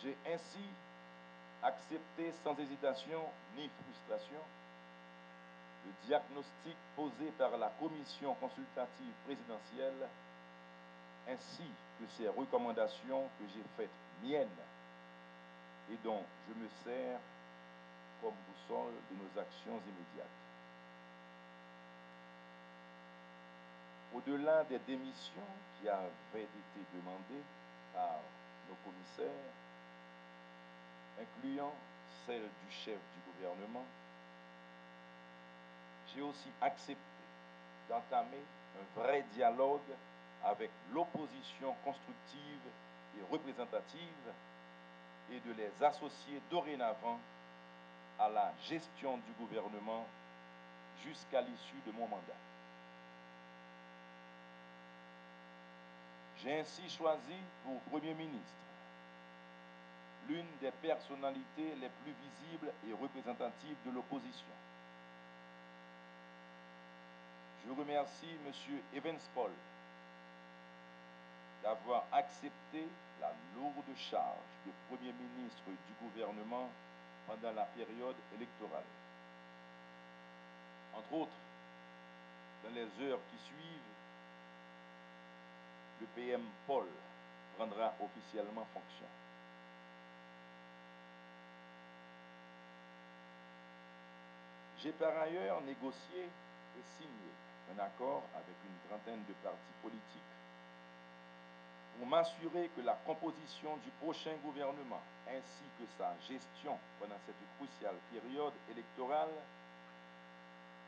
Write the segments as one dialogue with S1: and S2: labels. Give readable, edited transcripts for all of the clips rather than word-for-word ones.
S1: J'ai ainsi accepté sans hésitation ni frustration le diagnostic posé par la commission consultative présidentielle ainsi que ses recommandations que j'ai faites miennes et dont je me sers comme boussole de nos actions immédiates. Au-delà des démissions qui avaient été demandées par nos commissaires, incluant celle du chef du gouvernement, j'ai aussi accepté d'entamer un vrai dialogue avec l'opposition constructive et représentative et de les associer dorénavant à la gestion du gouvernement jusqu'à l'issue de mon mandat. J'ai ainsi choisi pour Premier ministre l'une des personnalités les plus visibles et représentatives de l'opposition. Je remercie M. Evans Paul d'avoir accepté la lourde charge de Premier ministre du gouvernement pendant la période électorale. Entre autres, dans les heures qui suivent, le PM Paul prendra officiellement fonction. J'ai par ailleurs négocié et signé un accord avec une trentaine de partis politiques pour m'assurer que la composition du prochain gouvernement ainsi que sa gestion pendant cette cruciale période électorale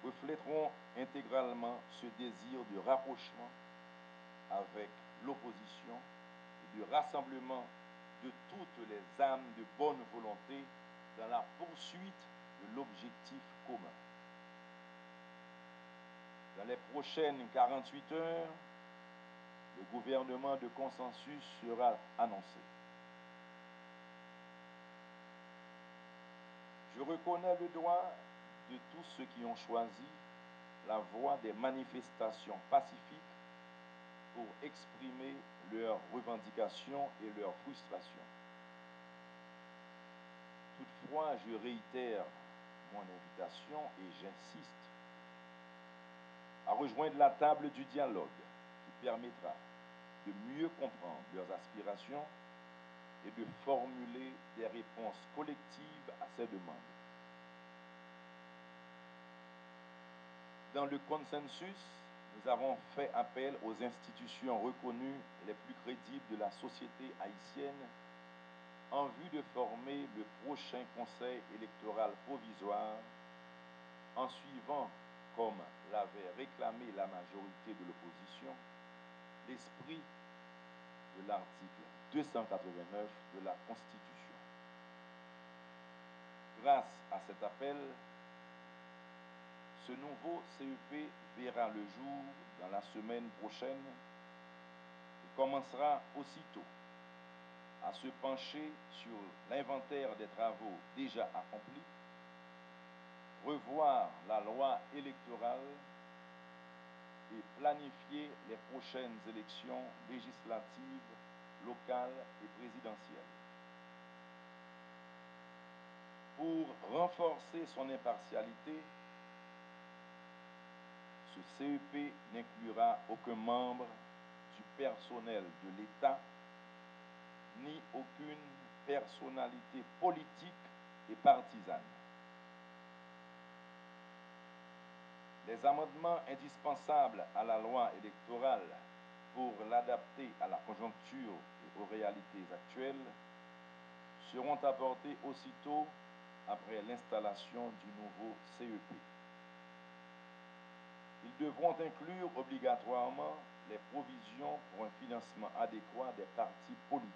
S1: reflèteront intégralement ce désir de rapprochement avec l'opposition et de rassemblement de toutes les âmes de bonne volonté dans la poursuite de l'objectif commun. Dans les prochaines 48 heures, le gouvernement de consensus sera annoncé. Je reconnais le droit de tous ceux qui ont choisi la voie des manifestations pacifiques pour exprimer leurs revendications et leurs frustrations. Toutefois, je réitère mon invitation et j'insiste à rejoindre la table du dialogue qui permettra de mieux comprendre leurs aspirations et de formuler des réponses collectives à ces demandes. Dans le consensus, nous avons fait appel aux institutions reconnues les plus crédibles de la société haïtienne en vue de former le prochain conseil électoral provisoire en suivant, comme l'avait réclamé la majorité de l'opposition, l'esprit de l'article 289 de la Constitution. Grâce à cet appel, ce nouveau CEP verra le jour dans la semaine prochaine et commencera aussitôt à se pencher sur l'inventaire des travaux déjà accomplis, revoir la loi électorale et planifier les prochaines élections législatives, locales et présidentielles. Pour renforcer son impartialité, ce CEP n'inclura aucun membre du personnel de l'État ni aucune personnalité politique et partisane. Les amendements indispensables à la loi électorale pour l'adapter à la conjoncture et aux réalités actuelles seront apportés aussitôt après l'installation du nouveau CEP. Ils devront inclure obligatoirement les provisions pour un financement adéquat des partis politiques.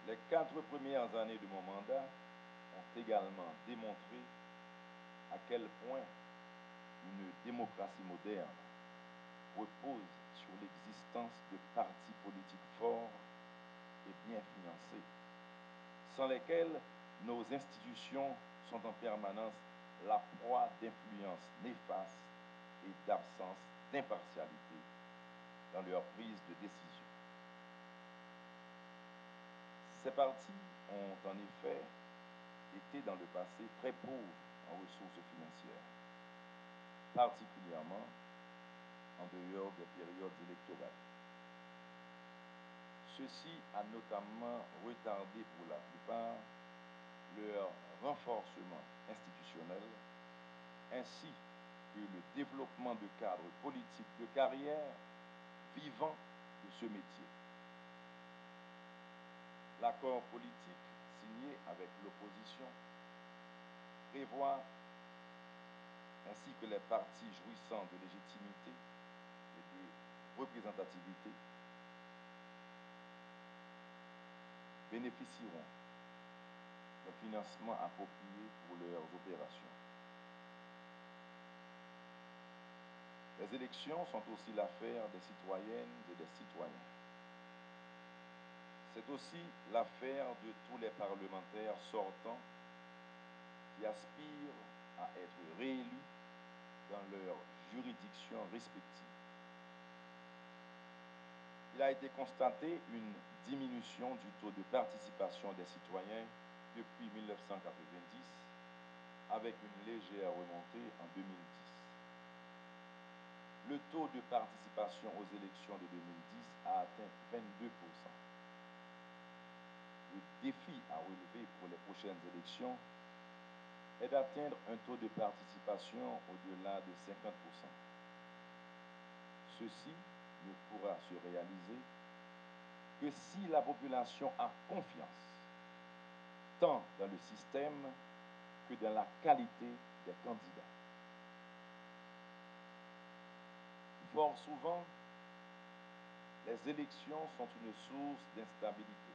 S1: Les 4 premières années de mon mandat ont également démontré à quel point une démocratie moderne repose sur l'existence de partis politiques forts et bien financés, sans lesquels nos institutions sont en permanence la proie d'influences néfastes et d'absence d'impartialité dans leur prise de décision. Ces partis ont en effet été dans le passé très pauvres en ressources financières, particulièrement en dehors des périodes électorales. Ceci a notamment retardé pour la plupart leur renforcement institutionnel ainsi que le développement de cadres politiques de carrière vivant de ce métier. L'accord politique signé avec l'opposition prévoit ainsi que les partis jouissant de légitimité et de représentativité bénéficieront d'un financement approprié pour leurs opérations. Les élections sont aussi l'affaire des citoyennes et des citoyens. C'est aussi l'affaire de tous les parlementaires sortants qui aspirent à être réélus dans leurs juridictions respectives. Il a été constaté une diminution du taux de participation des citoyens depuis 1990, avec une légère remontée en 2010. Le taux de participation aux élections de 2010 a atteint 22%. Le défi à relever pour les prochaines élections est d'atteindre un taux de participation au-delà de 50%. Ceci ne pourra se réaliser que si la population a confiance, tant dans le système que dans la qualité des candidats. Fort souvent, les élections sont une source d'instabilité